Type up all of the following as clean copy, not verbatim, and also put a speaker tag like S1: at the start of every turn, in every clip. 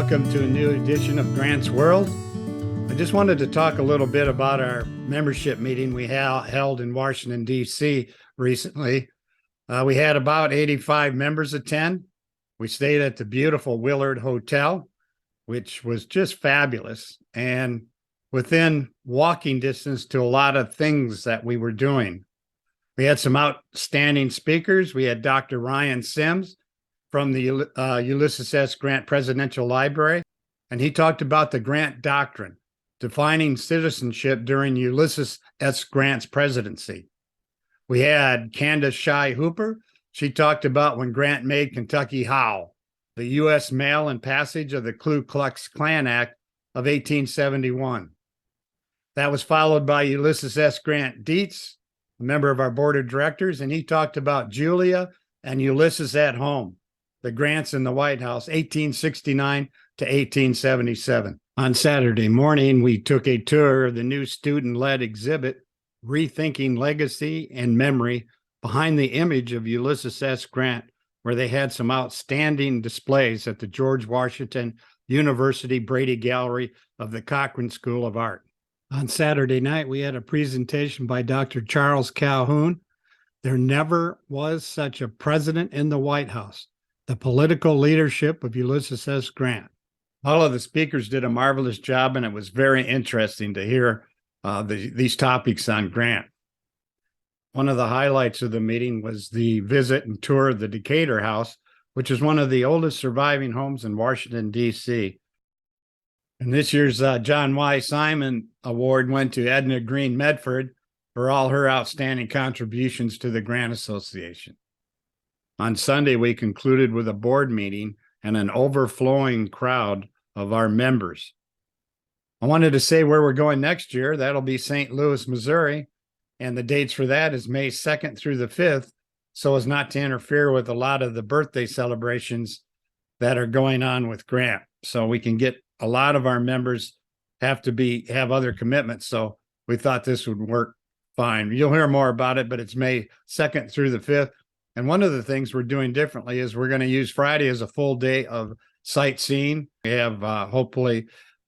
S1: welcome to a new edition of Grant's World. I just wanted to talk a little bit about our membership meeting we held in Washington, D.C. recently. We had about 85 members attend. We stayed at the beautiful Willard Hotel, which was just fabulous, and within walking distance to a lot of things that we were doing. We had some outstanding speakers. We had Dr. Ryan Sims from the Ulysses S. Grant Presidential Library, and he talked about the Grant Doctrine, defining citizenship during Ulysses S. Grant's presidency. We had Candace Shy Hooper. She talked about when Grant made Kentucky howl, the U.S. mail and passage of the Ku Klux Klan Act of 1871. That was followed by Ulysses S. Grant Dietz, a member of our board of directors, and he talked about Julia and Ulysses at home, the Grants in the White House, 1869 to 1877. On Saturday morning, we took a tour of the new student-led exhibit, Rethinking Legacy and Memory, behind the image of Ulysses S. Grant, where they had some outstanding displays at the George Washington University Brady Gallery of the Cochran School of Art. On Saturday night, we had a presentation by Dr. Charles Calhoun. There never was such a president in the White House, the political leadership of Ulysses S. Grant. All of the speakers did a marvelous job, and it was very interesting to hear these topics on Grant. One of the highlights of the meeting was the visit and tour of the Decatur House, which is one of the oldest surviving homes in Washington, D.C. And this year's John Y. Simon Award went to Edna Green Medford for all her outstanding contributions to the Grant Association. On Sunday, we concluded with a board meeting and an overflowing crowd of our members. I wanted to say where we're going next year. That'll be St. Louis, Missouri, and the dates for that is May 2nd through the 5th, so as not to interfere with a lot of the birthday celebrations that are going on with Grant. So we can get a lot of our members have other commitments, so we thought this would work fine. You'll hear more about it, but it's May 2nd through the 5th. And one of the things we're doing differently is we're going to use Friday as a full day of sightseeing. We have, hopefully,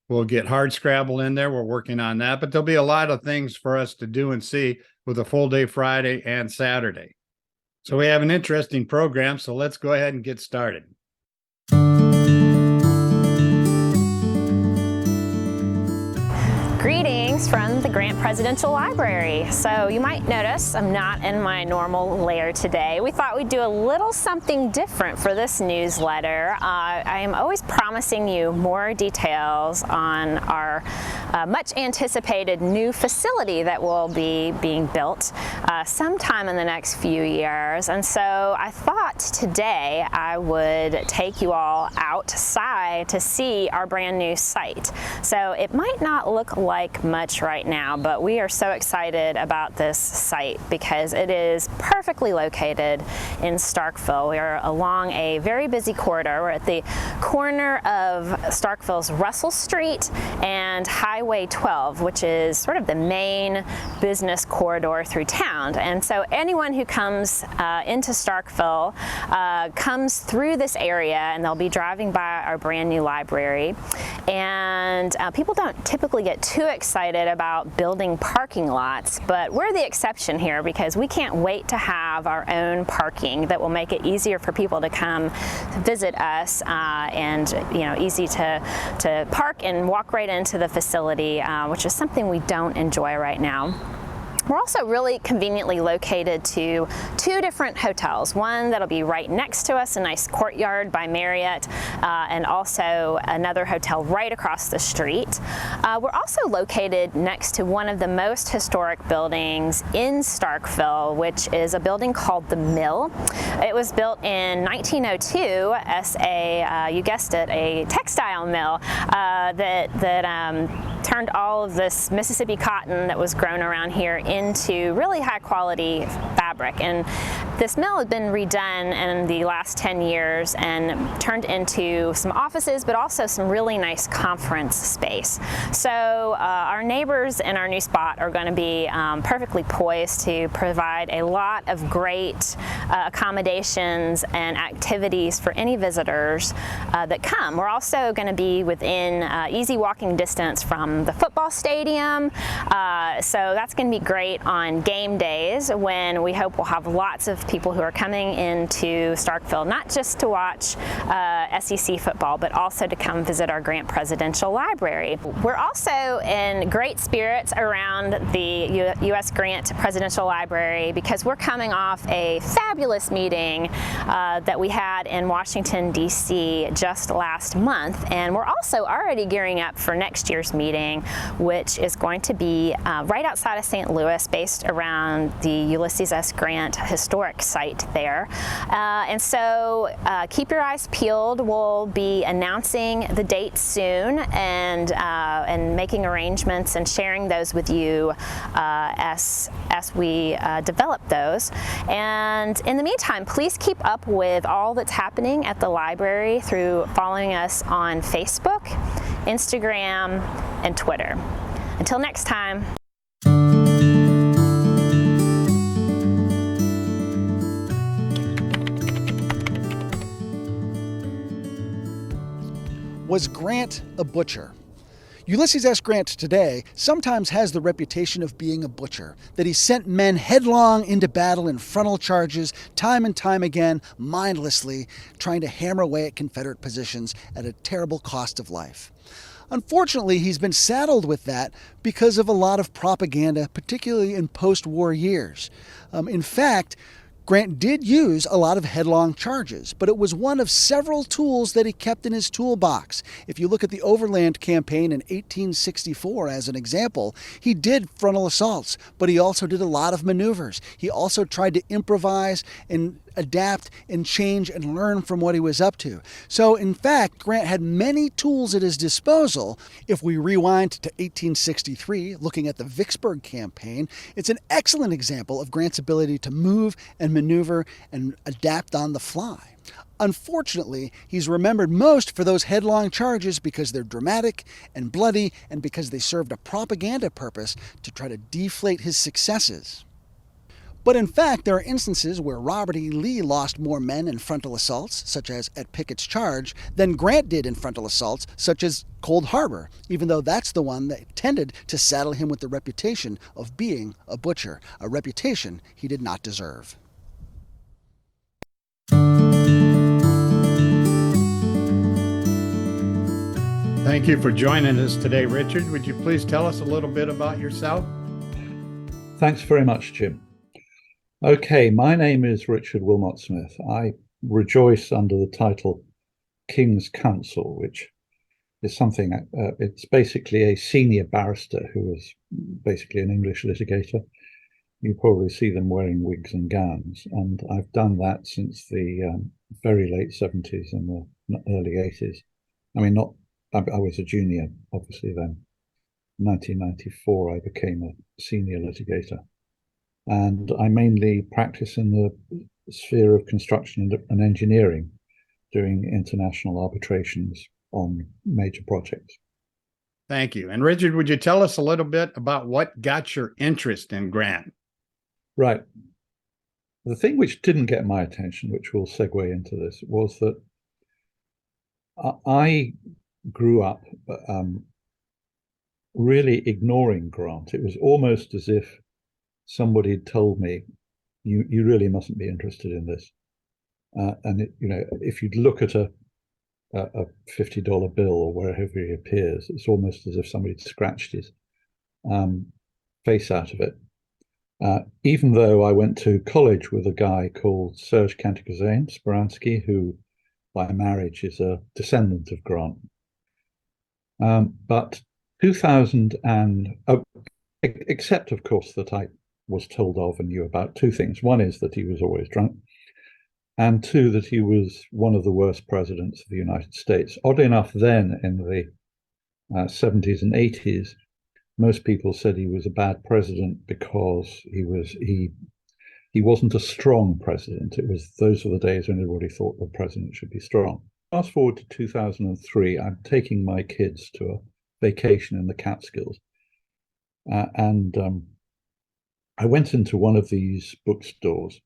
S1: we'll get Hardscrabble in there. We're working on that, but there'll be a lot of things for us to do and see with a full day Friday and Saturday. So we have an interesting program, so let's go ahead and get started.
S2: Greetings from the Grant Presidential Library. So you might notice I'm not in my normal lair today. We thought we'd do a little something different for this newsletter. I am always promising you more details on our much anticipated new facility that will be being built sometime in the next few years. And so I thought today I would take you all outside to see our brand new site. So it might not look like much right now, but we are so excited about this site because it is perfectly located in Starkville. We are along a very busy corridor. We're at the corner of Starkville's Russell Street and Highway 12, which is sort of the main business corridor through town. And so anyone who comes into Starkville comes through this area, and they'll be driving by our brand new library. And people don't typically get too excited about building parking lots, but we're the exception here because we can't wait to have our own parking that will make it easier for people to come visit us and easy to park and walk right into the facility, which is something we don't enjoy right now. We're also really conveniently located to two different hotels, one that'll be right next to us, a nice Courtyard by Marriott, and also another hotel right across the street. We're also located next to one of the most historic buildings in Starkville, which is a building called the Mill. It was built in 1902 as you guessed it, a textile mill that turned all of this Mississippi cotton that was grown around here into really high quality fabric. And This mill had been redone in the last 10 years and turned into some offices, but also some really nice conference space. So our neighbors in our new spot are going to be perfectly poised to provide a lot of great accommodations and activities for any visitors that come. We're also going to be within easy walking distance from the football stadium, so that's going to be great on game days when we hope we'll have lots of people who are coming into Starkville, not just to watch SEC football, but also to come visit our Grant Presidential Library. We're also in great spirits around the US Grant Presidential Library because we're coming off a fabulous meeting that we had in Washington, D.C. just last month, and we're also already gearing up for next year's meeting, which is going to be right outside of St. Louis, based around the Ulysses S. Grant historic site there. And so keep your eyes peeled. We'll be announcing the date soon and making arrangements and sharing those with you as we develop those. And in the meantime, please keep up with all that's happening at the library through following us on Facebook, Instagram, and Twitter. Until next time.
S3: Was Grant a butcher? Ulysses S. Grant today sometimes has the reputation of being a butcher, that he sent men headlong into battle in frontal charges time and time again, mindlessly, trying to hammer away at Confederate positions at a terrible cost of life. Unfortunately, he's been saddled with that because of a lot of propaganda, particularly in post-war years. In fact, Grant did use a lot of headlong charges, but it was one of several tools that he kept in his toolbox. If you look at the Overland campaign in 1864 as an example, he did frontal assaults, but he also did a lot of maneuvers. He also tried to improvise and adapt and change and learn from what he was up to. So in fact, Grant had many tools at his disposal. If we rewind to 1863, looking at the Vicksburg campaign, it's an excellent example of Grant's ability to move and maneuver and adapt on the fly. Unfortunately, he's remembered most for those headlong charges because they're dramatic and bloody and because they served a propaganda purpose to try to deflate his successes. But in fact, there are instances where Robert E. Lee lost more men in frontal assaults, such as at Pickett's Charge, than Grant did in frontal assaults, such as Cold Harbor, even though that's the one that tended to saddle him with the reputation of being a butcher, a reputation he did not deserve.
S1: Thank you for joining us today, Richard. Would you please tell us a little bit about yourself?
S4: Thanks very much, Jim. Okay, my name is Richard Wilmot Smith. I rejoice under the title King's Counsel, which is something, it's basically a senior barrister who is basically an English litigator. You probably see them wearing wigs and gowns, and I've done that since the very late 70s and the early 80s. I mean, I was a junior, obviously, then. In 1994, I became a senior litigator. And I mainly practice in the sphere of construction and engineering, doing international arbitrations on major projects.
S1: Thank you. And Richard, would you tell us a little bit about what got your interest in Grant?
S4: Right. The thing which didn't get my attention, which will segue into this, was that I grew up really ignoring Grant. It was almost as if somebody had told me, you really mustn't be interested in this. And if you'd look at a $50 bill or wherever he appears, it's almost as if somebody scratched his face out of it. Even though I went to college with a guy called Serge Cantacuzene Speransky, who by marriage is a descendant of Grant. But 2000 except of course that I was told of and knew about two things. One is that he was always drunk, and two, that he was one of the worst presidents of the United States. Oddly enough, then in the 70s and 80s, most people said he was a bad president because he he wasn't a strong president. Those were the days when everybody thought the president should be strong. Fast forward to 2003, I'm taking my kids to a vacation in the Catskills. And I went into one of these bookstores.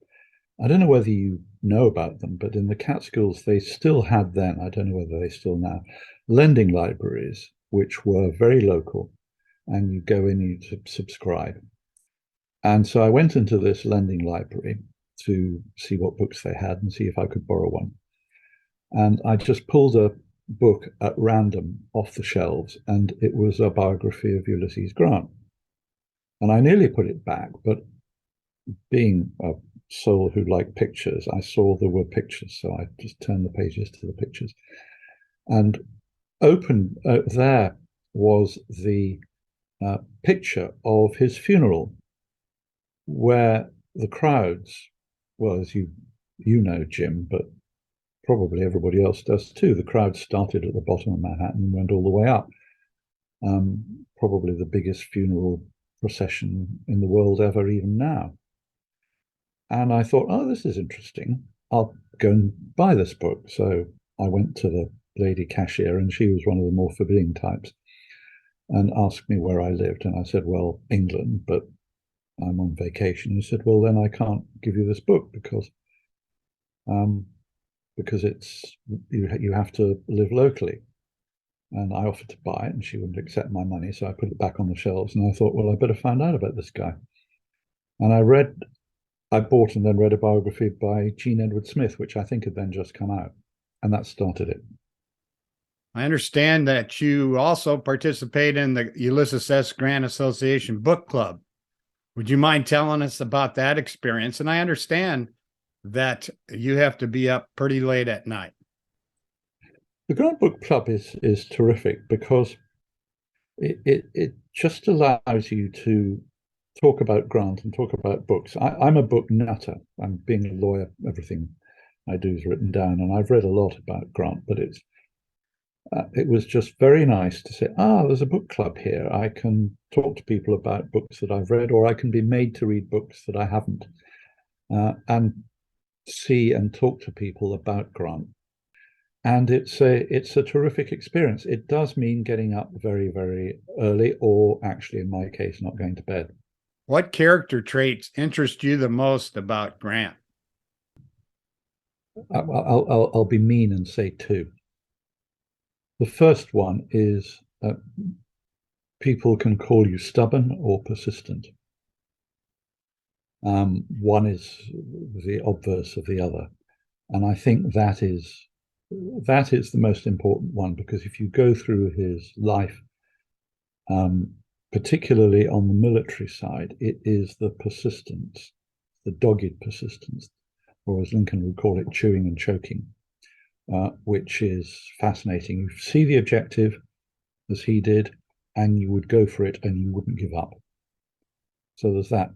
S4: I don't know whether you know about them, but in the Catskills, they still had then, I don't know whether they still now, lending libraries, which were very local, and you go in, you subscribe. And so I went into this lending library to see what books they had and see if I could borrow one. And I just pulled a book at random off the shelves, and it was a biography of Ulysses Grant. And I nearly put it back, but being a soul who liked pictures, I saw there were pictures, so I just turned the pages to the pictures. And open there was the picture of his funeral, where the crowds, well, as you know, Jim, but probably everybody else does too, the crowd started at the bottom of Manhattan and went all the way up. Probably the biggest funeral procession in the world ever, even now. And I thought, oh, this is interesting. I'll go and buy this book. So I went to the lady cashier, and she was one of the more forbidding types, and asked me where I lived. And I said, well, England, but I'm on vacation. And she said, well, then I can't give you this book because it's you have to live locally. And I offered to buy it, and she wouldn't accept my money. So I put it back on the shelves, and I thought, well, I better find out about this guy. And I bought and then read a biography by Jean Edward Smith, which I think had then just come out. And that started it.
S1: I understand that you also participate in the Ulysses S. Grant Association Book Club. Would you mind telling us about that experience? And I understand that you have to be up pretty late at night.
S4: The Grant Book Club is terrific because it just allows you to talk about Grant and talk about books. I'm a book nutter. I'm being a lawyer. Everything I do is written down, and I've read a lot about Grant, but it was just very nice to say, there's a book club here. I can talk to people about books that I've read, or I can be made to read books that I haven't, and see and talk to people about Grant. And it's a terrific experience. It does mean getting up very, very early, or actually, in my case, not going to bed.
S1: What character traits interest you the most about Grant?
S4: I'll be mean and say two. The first one is people can call you stubborn or persistent. One is the obverse of the other. And I think that is the most important one, because if you go through his life, particularly on the military side, it is the persistence, the dogged persistence, or as Lincoln would call it, chewing and choking, which is fascinating. You see the objective, as he did, and you would go for it, and you wouldn't give up. So there's that.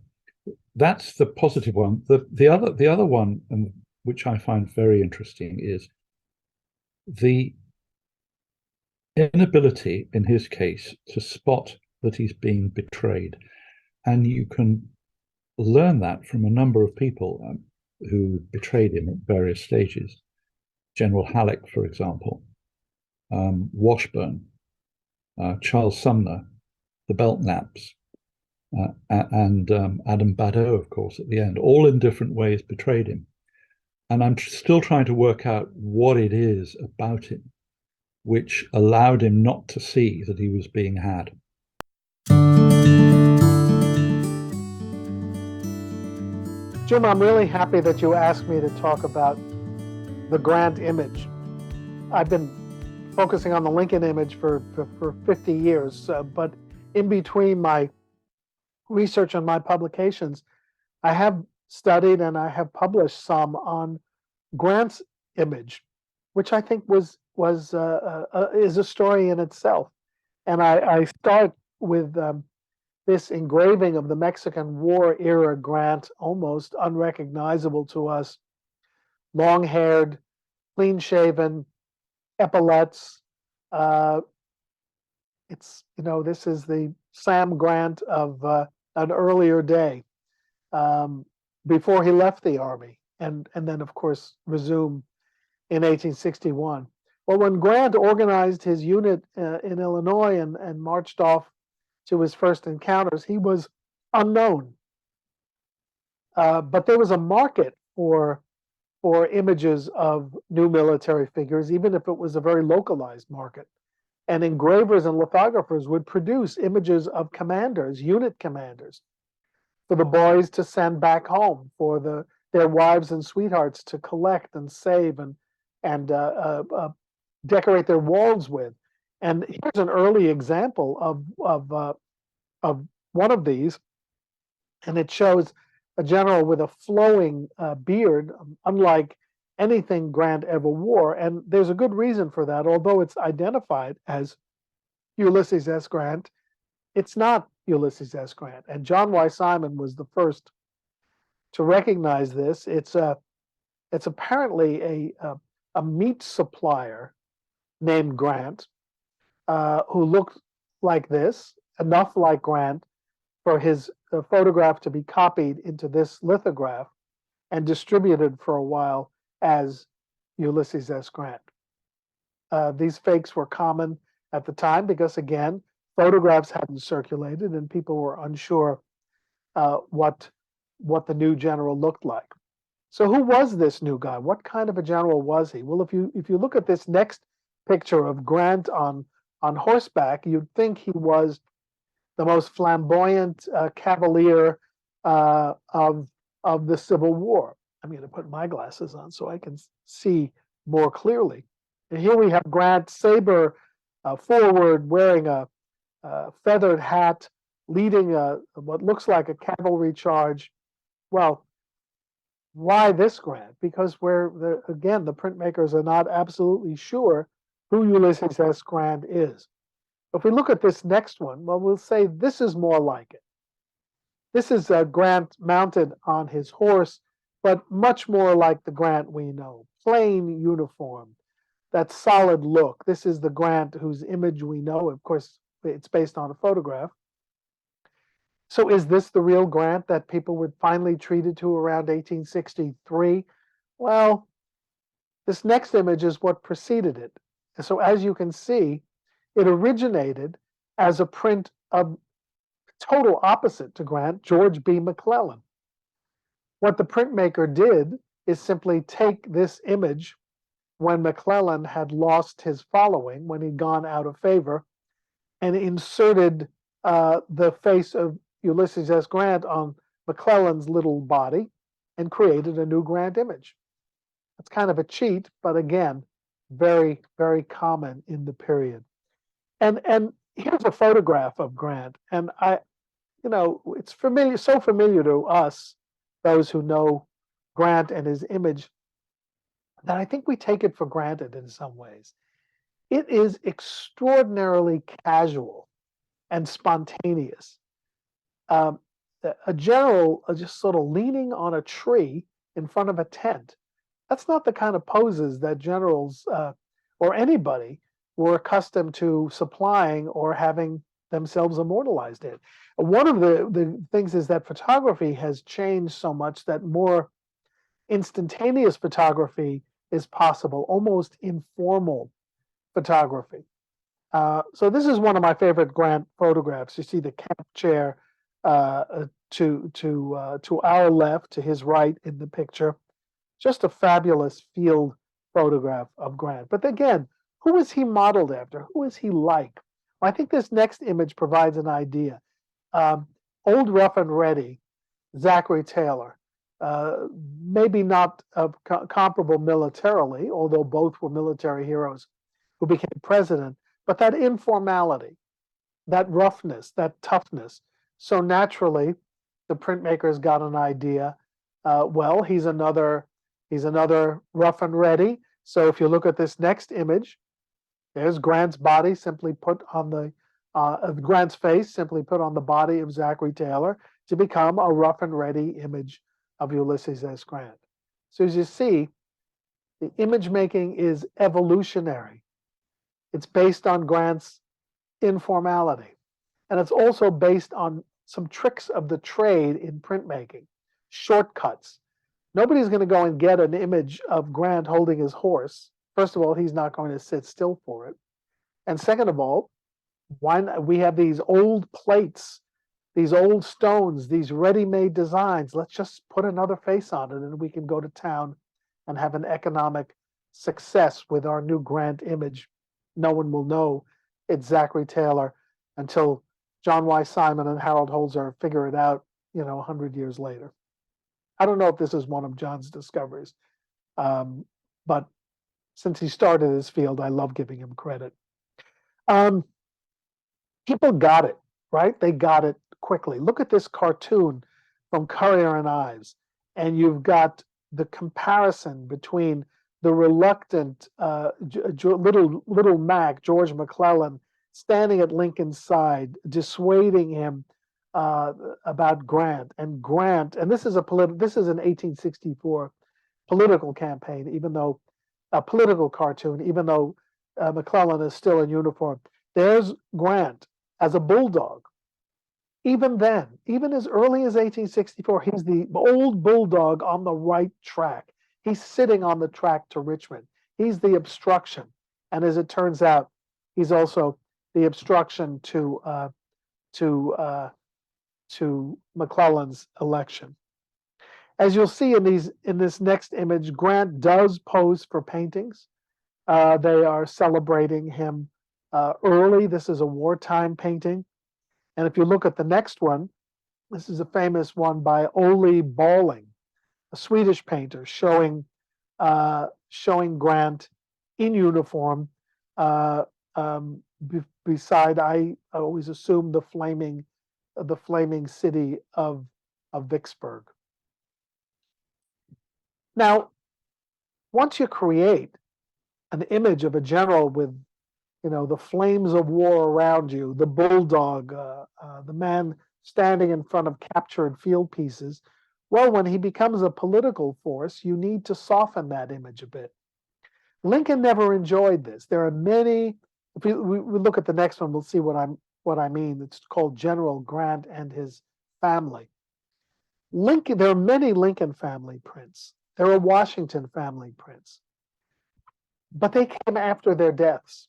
S4: That's the positive one. The other one, and which I find very interesting, is the inability, in his case, to spot that he's being betrayed. And you can learn that from a number of people who betrayed him at various stages. General Halleck, for example, Washburn, Charles Sumner, the Belknaps, and Adam Badeau, of course, at the end, all in different ways betrayed him. And I'm still trying to work out what it is about him which allowed him not to see that he was being had.
S3: Jim, I'm really happy that you asked me to talk about the Grant image. I've been focusing on the Lincoln image for 50 years, but in between my research and my publications, I have studied and I have published some on Grant's image, which I think is a story in itself. And I start with this engraving of the Mexican War era Grant, almost unrecognizable to us, long-haired, clean-shaven, epaulets. This is the Sam Grant of an earlier day.
S5: before he left the army, and then of course resumed in 1861. Well, when Grant organized his unit in Illinois and marched off to his first encounters, he was unknown. But there was a market for images of new military figures, even if it was a very localized market. And engravers and lithographers would produce images of commanders, unit commanders, for the boys to send back home, for their wives and sweethearts to collect and save and decorate their walls with. And here's an early example of one of these, and it shows a general with a flowing beard, unlike anything Grant ever wore. And there's a good reason for that. Although it's identified as Ulysses S. Grant, it's not Ulysses S. Grant. And John Y. Simon was the first to recognize this. It's apparently a meat supplier named Grant who looked like this, enough like Grant for his photograph to be copied into this lithograph and distributed for a while as Ulysses S. Grant. These fakes were common at the time because, again, photographs hadn't circulated and people were unsure what the new general looked like. So who was this new guy? What kind of a general was he? Well, if you look at this next picture of Grant on horseback, you'd think he was the most flamboyant cavalier of the Civil War. I'm going to put my glasses on so I can see more clearly. And here we have Grant saber forward, wearing a feathered hat, leading what looks like a cavalry charge. Well, why this Grant? Because again, the printmakers are not absolutely sure who Ulysses S. Grant is. If we look at this next one, well, we'll say this is more like it. This is Grant mounted on his horse, but much more like the Grant we know. Plain uniform, that solid look. This is the Grant whose image we know. Of course, it's based on a photograph. So is this the real Grant that people were finally treated to around 1863? Well, this next image is what preceded it. And so as you can see, it originated as a print of total opposite to Grant, George B. McClellan. What the printmaker did is simply take this image when McClellan had lost his following, when he'd gone out of favor, and inserted the face of Ulysses S. Grant on McClellan's little body and created a new Grant image. It's kind of a cheat, but again, very, very common in the period. And here's a photograph of Grant, and it's familiar, so familiar to us, those who know Grant and his image, that I think we take it for granted in some ways. It is extraordinarily casual and spontaneous. A general just sort of leaning on a tree in front of a tent. That's not the kind of poses that generals or anybody were accustomed to supplying or having themselves immortalized in. One of the things is that photography has changed so much that more instantaneous photography is possible, almost informal photography. So this is one of my favorite Grant photographs. You see the camp chair to our left, to his right in the picture. Just a fabulous field photograph of Grant. But again, who is he modeled after? Who is he like? Well, I think this next image provides an idea. Old Rough and Ready, Zachary Taylor, maybe not comparable militarily, although both were military heroes who became president, but that informality, that roughness, that toughness. So naturally, the printmakers got an idea. Well, he's another Rough and Ready. So if you look at this next image, there's Grant's body simply put on Grant's face simply put on the body of Zachary Taylor to become a Rough and Ready image of Ulysses S. Grant. So as you see, the image making is evolutionary. It's based on Grant's informality. And it's also based on some tricks of the trade in printmaking. shortcuts. Nobody's going to go and get an image of Grant holding his horse. First of all, he's not going to sit still for it. And second of all, we have these old plates, these old stones, these ready-made designs. Let's just put another face on it and we can go to town and have an economic success with our new Grant image. No one will know it's Zachary Taylor until John Y. Simon and Harold Holzer figure it out, 100 years later. I don't know if this is one of John's discoveries, but since he started this field, I love giving him credit. People got it, right? They got it quickly. Look at this cartoon from Currier and Ives, and you've got the comparison between the reluctant little Mac, George McClellan, standing at Lincoln's side, dissuading him about Grant. And this is an 1864 political campaign, even though a political cartoon, even though McClellan is still in uniform. There's Grant as a bulldog. Even then, even as early as 1864, he's the old bulldog on the right track. He's sitting on the track to Richmond. He's the obstruction. And as it turns out, he's also the obstruction to McClellan's election. As you'll see in this next image, Grant does pose for paintings. They are celebrating him early. This is a wartime painting. And if you look at the next one, this is a famous one by Ole Balling, a Swedish painter, showing Grant in uniform beside, I always assume, the flaming city of Vicksburg. Now, once you create an image of a general with, the flames of war around you, the bulldog, the man standing in front of captured field pieces, well, when he becomes a political force, you need to soften that image a bit. Lincoln never enjoyed this. There are many. If we look at the next one, we'll see what I mean. It's called General Grant and His Family. There are many Lincoln family prints. There are Washington family prints, but they came after their deaths.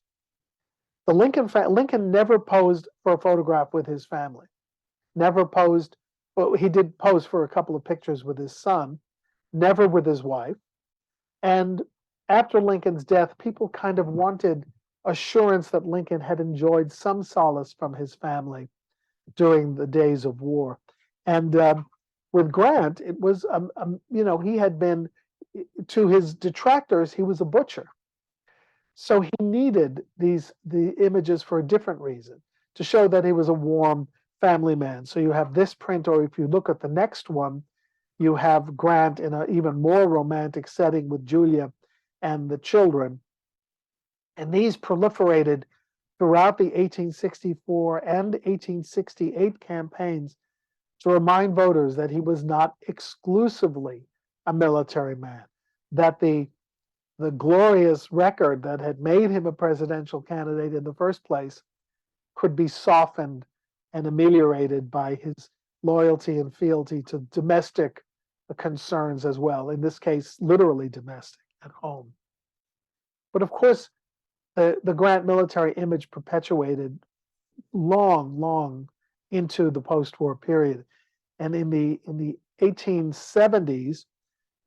S5: The Lincoln never posed for a photograph with his family. Never posed. Well, he did pose for a couple of pictures with his son, never with his wife. And after Lincoln's death, people kind of wanted assurance that Lincoln had enjoyed some solace from his family during the days of war. And with Grant, it was, he had been, to his detractors, he was a butcher. So he needed the images for a different reason, to show that he was a warm family man. So you have this print, or if you look at the next one, you have Grant in an even more romantic setting with Julia and the children. And these proliferated throughout the 1864 and 1868 campaigns to remind voters that he was not exclusively a military man, that the glorious record that had made him a presidential candidate in the first place could be softened and ameliorated by his loyalty and fealty to domestic concerns as well. In this case, literally domestic, at home. But of course, the Grant military image perpetuated long into the post-war period. And in the 1870s,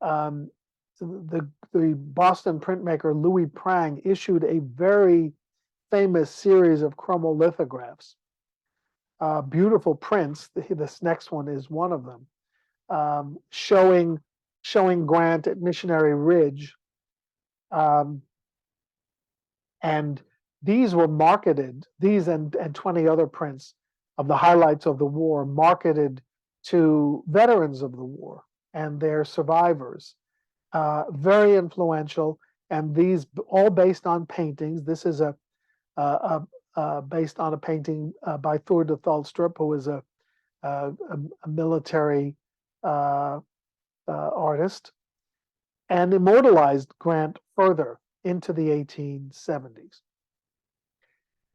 S5: the Boston printmaker Louis Prang issued a very famous series of chromolithographs, beautiful prints. This next one is one of them, showing Grant at Missionary Ridge. And these were marketed, these and 20 other prints of the highlights of the war, marketed to veterans of the war and their survivors. Very influential, and these all based on paintings. This is based on a painting by Thor de Thalstrup, who is a military artist, and immortalized Grant further into the 1870s.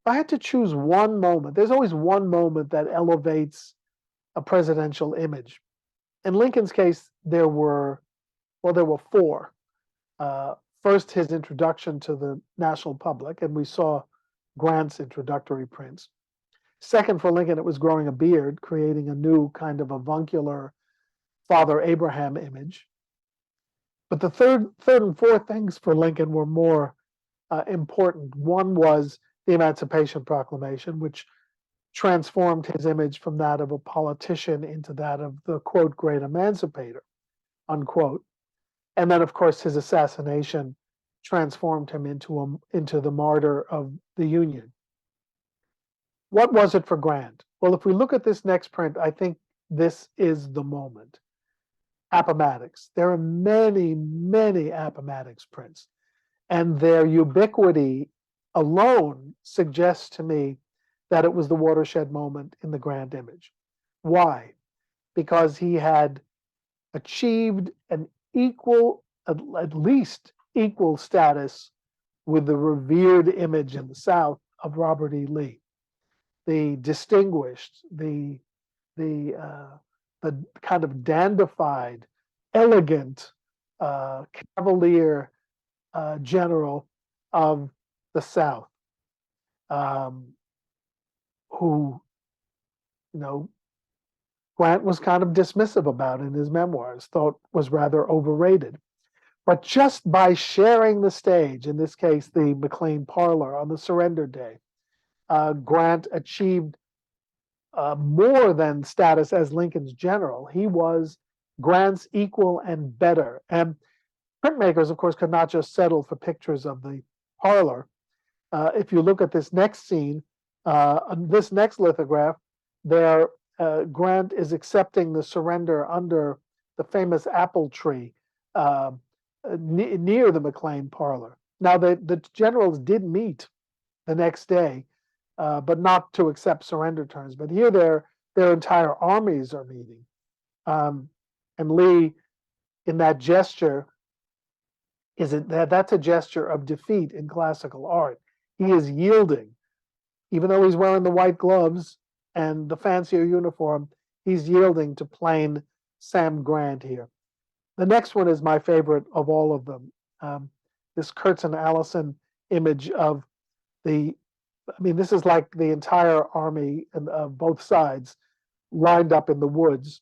S5: If I had to choose one moment, there's always one moment that elevates a presidential image. In Lincoln's case, there were four. First, his introduction to the national public, and we saw Grant's introductory prints. Second, for Lincoln, it was growing a beard, creating a new kind of avuncular Father Abraham image. But the third and fourth things for Lincoln were more important. One was the Emancipation Proclamation, which transformed his image from that of a politician into that of the, quote, great emancipator, unquote. And then, of course, his assassination transformed him into the martyr of the Union. What was it for Grant? Well, if we look at this next print, I think this is the moment. Appomattox. There are many, many Appomattox prints, and their ubiquity alone suggests to me that it was the watershed moment in the Grant image. Why? Because he had achieved an equal, at least equal status with the revered image in the South of Robert E. Lee, the distinguished, the kind of dandified, elegant, cavalier general of the South, who, Grant was kind of dismissive about in his memoirs, thought was rather overrated. But just by sharing the stage, in this case, the McLean Parlor on the surrender day, Grant achieved more than status as Lincoln's general. He was Grant's equal and better. And printmakers, of course, could not just settle for pictures of the parlor. If you look at this next scene, this next lithograph, there Grant is accepting the surrender under the famous apple tree near the McLean Parlor. Now, the generals did meet the next day, but not to accept surrender terms. But here their entire armies are meeting. And Lee, in that gesture, that's a gesture of defeat in classical art. He is yielding. Even though he's wearing the white gloves and the fancier uniform, he's yielding to plain Sam Grant here. The next one is my favorite of all of them. This Kurtz and Allison image of this is like the entire army of both sides lined up in the woods.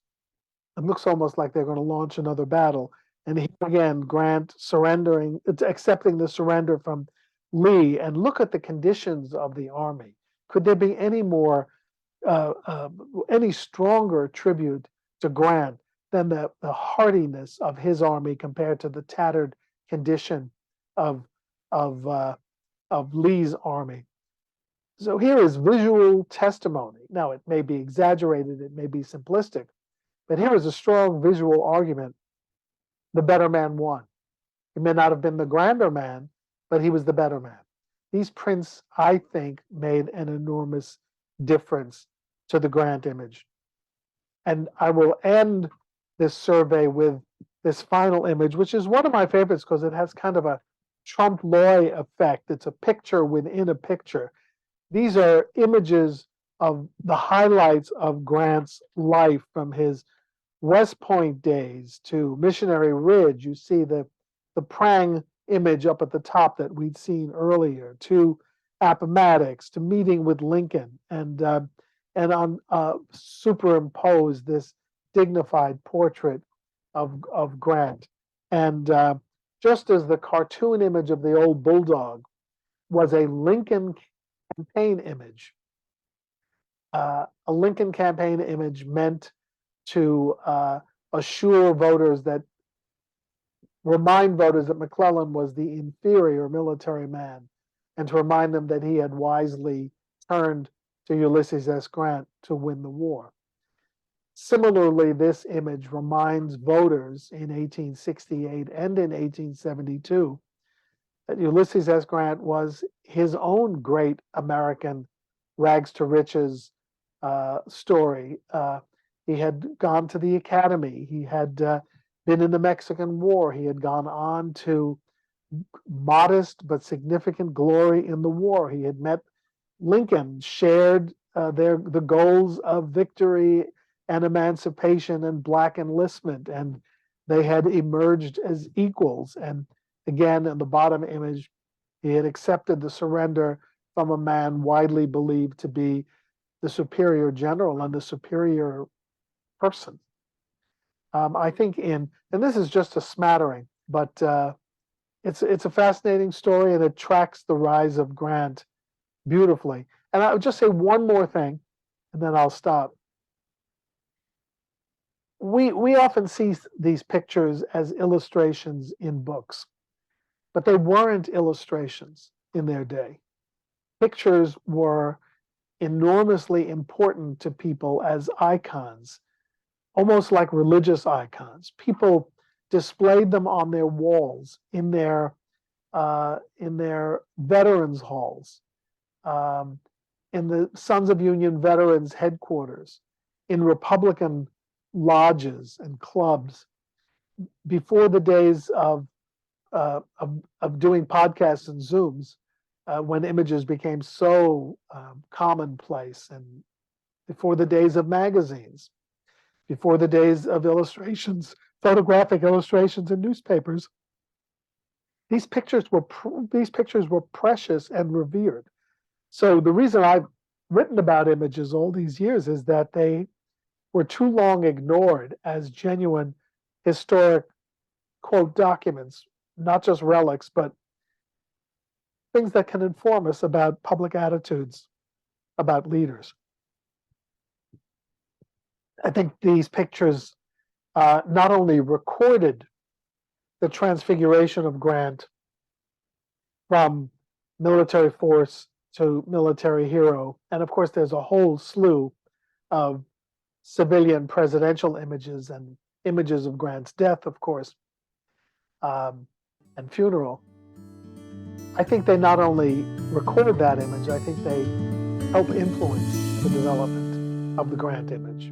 S5: It looks almost like they're going to launch another battle. And here again, Grant accepting the surrender from Lee. And look at the conditions of the army. Could there be any stronger tribute to Grant than the hardiness of his army compared to the tattered condition of Lee's army? So here is visual testimony. Now, it may be exaggerated, it may be simplistic, but here is a strong visual argument. The better man won. He may not have been the grander man, but he was the better man. These prints, I think, made an enormous difference to the Grant image. And I will end this survey with this final image, which is one of my favorites because it has kind of a trompe-l'oeil effect. It's a picture within a picture. These are images of the highlights of Grant's life from his West Point days to Missionary Ridge. You see the prang image up at the top that we'd seen earlier, to Appomattox, to meeting with Lincoln, and on superimpose this dignified portrait of Grant. And just as the cartoon image of the old bulldog was a Lincoln campaign image, a Lincoln campaign image meant to assure voters remind voters that McClellan was the inferior military man, and to remind them that he had wisely turned to Ulysses S. Grant to win the war. Similarly, this image reminds voters in 1868 and in 1872 that Ulysses S. Grant was his own great American rags to riches story. He had gone to the academy. He had been in the Mexican War. He had gone on to modest but significant glory in the war. He had met Lincoln, shared the goals of victory and emancipation and black enlistment, and they had emerged as equals. And again, in the bottom image, he had accepted the surrender from a man widely believed to be the superior general and the superior person. I think and this is just a smattering, but it's a fascinating story, and it tracks the rise of Grant beautifully. And I would just say one more thing, and then I'll stop. We often see these pictures as illustrations in books, but they weren't illustrations in their day. Pictures were enormously important to people as icons, almost like religious icons. People displayed them on their walls, in their veterans halls, in the Sons of Union Veterans headquarters, in Republican lodges and clubs. Before the days of doing podcasts and Zooms, when images became so commonplace, and before the days of magazines, before the days of illustrations, photographic illustrations in newspapers, these pictures were precious and revered. So the reason I've written about images all these years is that they were too long ignored as genuine historic, quote, documents, not just relics, but things that can inform us about public attitudes about leaders. I think these pictures not only recorded the transfiguration of Grant from military force to military hero, and of course there's a whole slew of civilian presidential images and images of Grant's death, of course, and funeral. I think they not only record that image, I think they help influence the development of the Grant image.